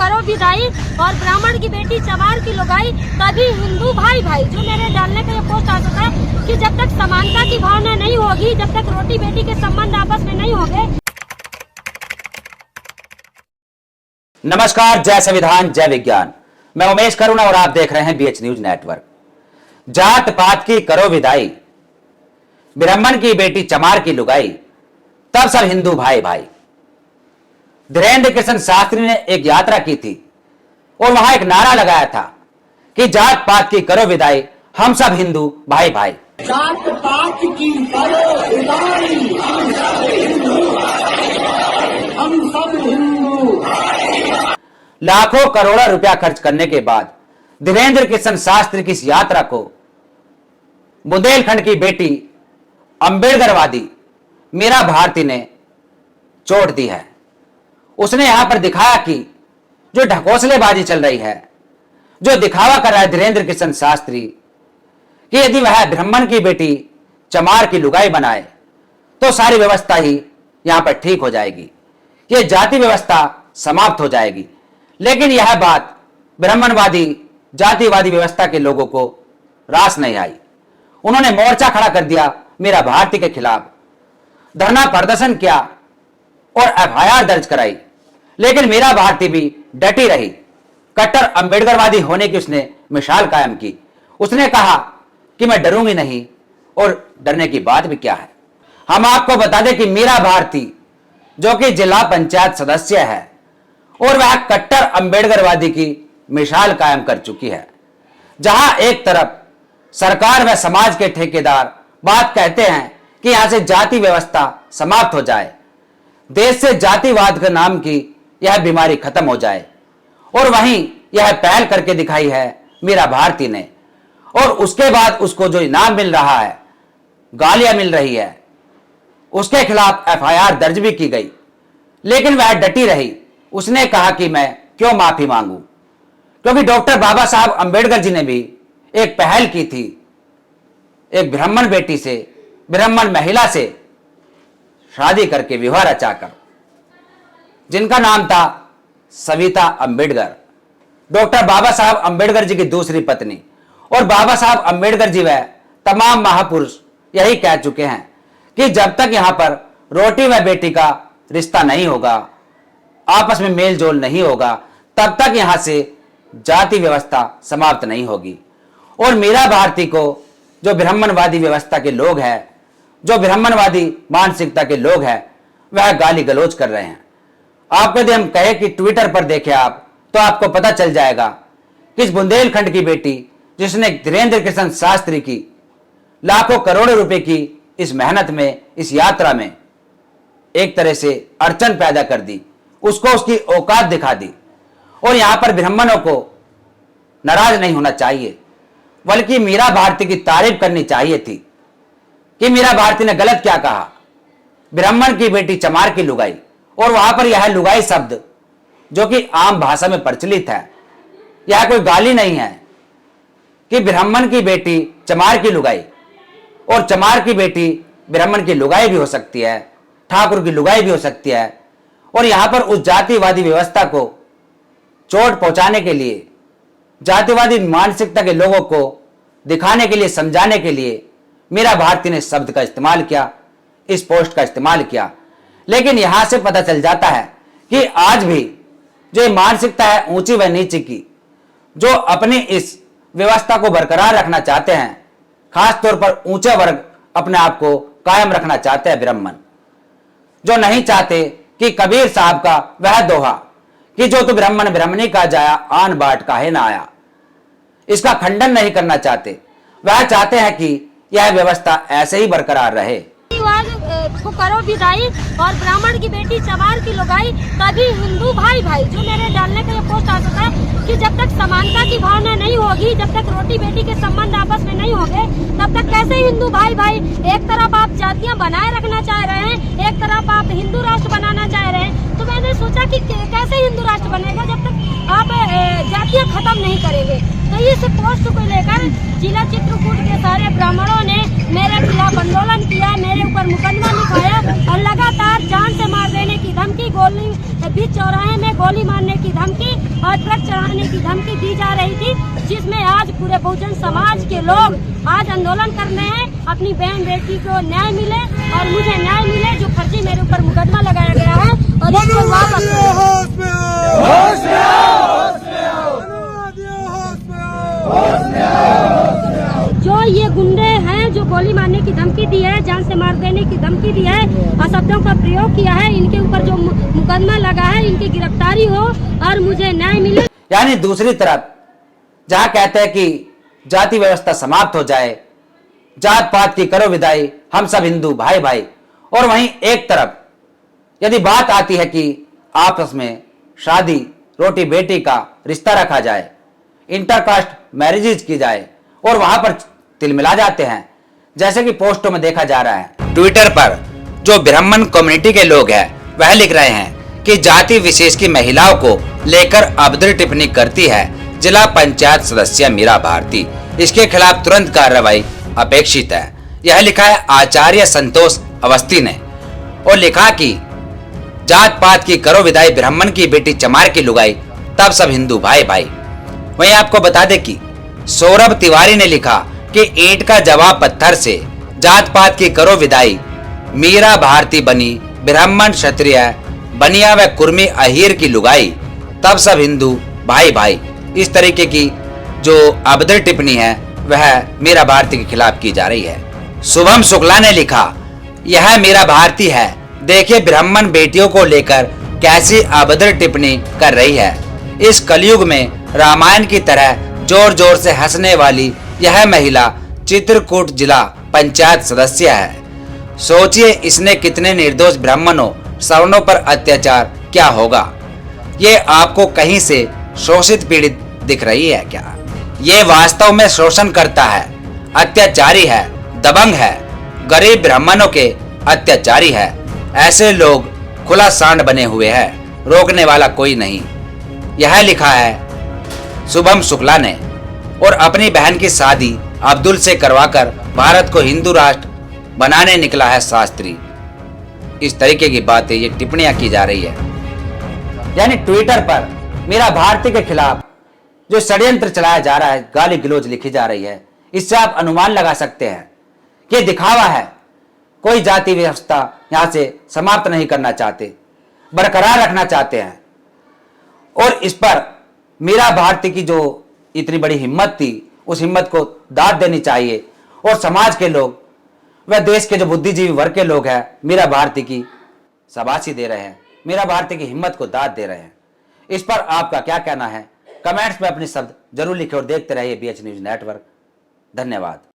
करो विदाई और ब्राह्मण की बेटी चमार की लुगाई, तभी हिंदू भाई भाई। जो मेरे डालने का ये पोस्ट आ चुका है कि जब तक समानता की भावना नहीं होगी, जब तक रोटी बेटी के संबंध आपस में नहीं होंगे। नमस्कार, जय संविधान जय विज्ञान। मैं उमेश करुणा और आप देख रहे हैं बीएच न्यूज नेटवर्क। जात पात की करो विदाई, ब्राह्मण की बेटी चमार की लुगाई, तब सब हिंदू भाई भाई। धीरेन्द्र कृष्ण शास्त्री ने एक यात्रा की थी और वहां एक नारा लगाया था कि जात पात की करो विदाई, हम सब हिंदू भाई भाई। जात पात की करो विदाई, हम सब हिंदू। लाखों करोड़ों रुपया खर्च करने के बाद धीरेन्द्र कृष्ण शास्त्री की इस यात्रा को बुंदेलखंड की बेटी अंबेडकरवादी मीरा भारती ने चोट दी है। उसने यहां पर दिखाया कि जो ढकोसलेबाजी चल रही है, जो दिखावा कर रहा है धीरेन्द्र कृष्ण शास्त्री कि यदि वह ब्राह्मण की बेटी चमार की लुगाई बनाए तो सारी व्यवस्था ही यहां पर ठीक हो जाएगी, ये जाति व्यवस्था समाप्त हो जाएगी। लेकिन यह बात ब्राह्मणवादी जातिवादी व्यवस्था के लोगों को रास नहीं आई। उन्होंने मोर्चा खड़ा कर दिया मीरा भारती के खिलाफ, धरना प्रदर्शन किया और एफआईआर दर्ज कराई। लेकिन मीरा भारती भी डटी रही, कट्टर अंबेडकरवादी होने की उसने मिसाल कायम की। उसने कहा कि मैं डरूंगी नहीं, और डरने की बात भी क्या है। हम आपको बता दें कि मीरा भारती जो कि जिला पंचायत सदस्य है और वह कट्टर अंबेडकरवादी की मिसाल कायम कर चुकी है। जहां एक तरफ सरकार व समाज के ठेकेदार बात कहते हैं कि यहां से जाति व्यवस्था समाप्त हो जाए, देश से जातिवाद के नाम की यह बीमारी खत्म हो जाए, और वहीं यह पहल करके दिखाई है मीरा भारती ने। और उसके बाद उसको जो इनाम मिल रहा है, गालियां मिल रही है, उसके खिलाफ एफआईआर दर्ज भी की गई। लेकिन वह डटी रही। उसने कहा कि मैं क्यों माफी मांगू, क्योंकि डॉक्टर बाबा साहब अंबेडकर जी ने भी एक पहल की थी, एक ब्राह्मण बेटी से, ब्राह्मण महिला से शादी करके विवाह रचाकर, जिनका नाम था सविता अंबेडकर, डॉक्टर बाबा साहब अंबेडकर जी की दूसरी पत्नी। और बाबा साहब अंबेडकर जी व तमाम महापुरुष यही कह चुके हैं कि जब तक यहां पर रोटी व बेटी का रिश्ता नहीं होगा, आपस में मेल जोल नहीं होगा, तब तक यहां से जाति व्यवस्था समाप्त नहीं होगी। और मीरा भारती को जो ब्राह्मणवादी व्यवस्था के लोग हैं, जो ब्राह्मणवादी मानसिकता के लोग हैं, वह गाली गलौज कर रहे हैं। आपको यदि हम कहें कि ट्विटर पर देखें आप, तो आपको पता चल जाएगा कि इस बुंदेलखंड की बेटी जिसने धीरेन्द्र कृष्ण शास्त्री की लाखों करोड़ों रुपए की इस मेहनत में, इस यात्रा में एक तरह से अड़चन पैदा कर दी, उसको उसकी औकात दिखा दी। और यहां पर ब्राह्मणों को नाराज नहीं होना चाहिए, बल्कि मीरा भारती की तारीफ करनी चाहिए थी कि मीरा भारती ने गलत क्या कहा, ब्राह्मण की बेटी चमार की लुगाई। और वहां पर यह लुगाई शब्द जो कि आम भाषा में प्रचलित है, यह कोई गाली नहीं है कि ब्राह्मण की बेटी चमार की लुगाई, और चमार की बेटी ब्राह्मण की लुगाई भी हो सकती है, ठाकुर की लुगाई भी हो सकती है। और यहां पर उस जातिवादी व्यवस्था को चोट पहुंचाने के लिए, जातिवादी मानसिकता के लोगों को दिखाने के लिए, समझाने के लिए मीरा भारती ने शब्द का इस्तेमाल किया, इस पोस्ट का इस्तेमाल किया। लेकिन यहां से पता चल जाता है कि आज भी जो मानसिकता है ऊंची व नीची की, जो अपनी इस व्यवस्था को बरकरार रखना चाहते हैं, खासतौर पर ऊंचे वर्ग अपने आप को कायम रखना चाहते हैं, ब्राह्मण जो नहीं चाहते कि कबीर साहब का वह दोहा कि जो तू ब्राह्मण ब्राह्मणी का जाया, आन बाट काहे ना आया, इसका खंडन नहीं करना चाहते। वह चाहते हैं कि यह व्यवस्था ऐसे ही बरकरार रहे। को करो विदाई और ब्राह्मण की बेटी चमार की लुगाई, तभी हिंदू भाई भाई। जो मेरे डालने का ये पोस्ट आ चुका है कि जब तक समानता की भावना नहीं होगी, जब तक रोटी बेटी के संबंध आपस में नहीं होंगे, तब तक कैसे हिंदू भाई भाई। एक तरफ आप जातियां बनाए रखना चाह रहे हैं, एक तरफ आप हिंदू राष्ट्र बनाना चाह रहे हैं। तो मैंने सोचा कि कैसे हिंदू राष्ट्र बनेगा जब तक आप जातियां खत्म नहीं करेंगे। तो इस पोस्ट को लेकर जिला चित्रकूट के सारे ब्राह्मणों ने मेरे खिलाफ आंदोलन किया, मेरे ऊपर मुकदमा लिखाया और लगातार जान से मार देने की धमकी, गोली बीच चौराहे में गोली मारने की धमकी धमकी दी जा रही थी, जिसमें आज पूरे बहुजन समाज के लोग आज आंदोलन कर रहे हैं। अपनी बहन बेटी को न्याय मिले और मुझे न्याय मिले। जो फर्जी मेरे ऊपर मुकदमा लगाया गया है और इसको वापस जो ये गुंडे हैं जो गोली मारने की धमकी दी है, जान से मार देने की धमकी दी है और शब्दों का प्रयोग किया है, इनके ऊपर जो मुकदमा लगा है इनकी गिरफ्तारी हो और मुझे न्याय मिले। यानी दूसरी तरफ जहां कहते हैं कि जाति व्यवस्था समाप्त हो जाए, जात पात की करो विदाई, हम सब हिंदू भाई भाई, और वहीं एक तरफ यदि बात आती है कि आपस में शादी रोटी बेटी का रिश्ता रखा जाए, इंटरकास्ट मैरिजेज की जाए और वहां पर तिलमिला जाते हैं, जैसे कि पोस्टों में देखा जा रहा है। ट्विटर पर जो ब्राह्मण कम्युनिटी के लोग हैं वह लिख रहे हैं कि जाति विशेष की महिलाओं को लेकर अभद्र टिप्पणी करती है जिला पंचायत सदस्य मीरा भारती, इसके खिलाफ तुरंत कार्रवाई अपेक्षित है। यह लिखा है आचार्य संतोष अवस्थी ने और लिखा कि जात पात की करो विदाई, ब्राह्मण की बेटी चमार की लुगाई, तब सब हिंदू भाई भाई। वहीं आपको बता दें कि सौरभ तिवारी ने लिखा कि ईंट का जवाब पत्थर से, जात पात की करो विदाई, मीरा भारती बनी ब्राह्मण क्षत्रिय बनिया व कुर्मी अहीर की लुगाई, तब सब हिंदू भाई भाई। इस तरीके की जो अभद्र टिप्पणी है वह मीरा भारती के खिलाफ की जा रही है। शुभम शुक्ला ने लिखा, यह मीरा भारती है, देखिए ब्राह्मण बेटियों को लेकर कैसी अभद्र टिप्पणी कर रही है। इस कलयुग में रामायण की तरह जोर जोर से हंसने वाली यह महिला चित्रकूट जिला पंचायत सदस्य है। सोचिए इसने कितने निर्दोष ब्राह्मणों सवर्णों पर अत्याचार क्या होगा। ये आपको कहीं से शोषित पीड़ित दिख रही है क्या? ये वास्तव में शोषण करता है, अत्याचारी है, दबंग है, गरीब ब्राह्मणों के अत्याचारी है। ऐसे लोग खुला सांड बने हुए हैं, रोकने वाला कोई नहीं। यह लिखा है शुभम शुक्ला ने और अपनी बहन की शादी अब्दुल से करवाकर भारत को हिंदू राष्ट्र बनाने निकला है शास्त्री। इस तरीके की बातें, ये टिप्पणियां की जा रही है। यानी ट्विटर पर मीरा भारती के खिलाफ जो षड्यंत्र चलाया जा रहा है, गाली गलौज लिखी जा रही है, इससे आप अनुमान लगा सकते हैं कि दिखावा है। कोई जाति व्यवस्था यहां से समाप्त नहीं करना चाहते, बरकरार रखना चाहते हैं। और इस पर मीरा भारती की जो इतनी बड़ी हिम्मत थी, उस हिम्मत को दाद देनी चाहिए और समाज के लोग वह देश के जो बुद्धिजीवी वर्ग के लोग हैं मीरा भारती की शाबाशी दे रहे हैं, मीरा भारती की हिम्मत को दाद दे रहे हैं। इस पर आपका क्या कहना है? कमेंट्स में अपने शब्द जरूर लिखें और देखते रहिए BH न्यूज नेटवर्क। धन्यवाद।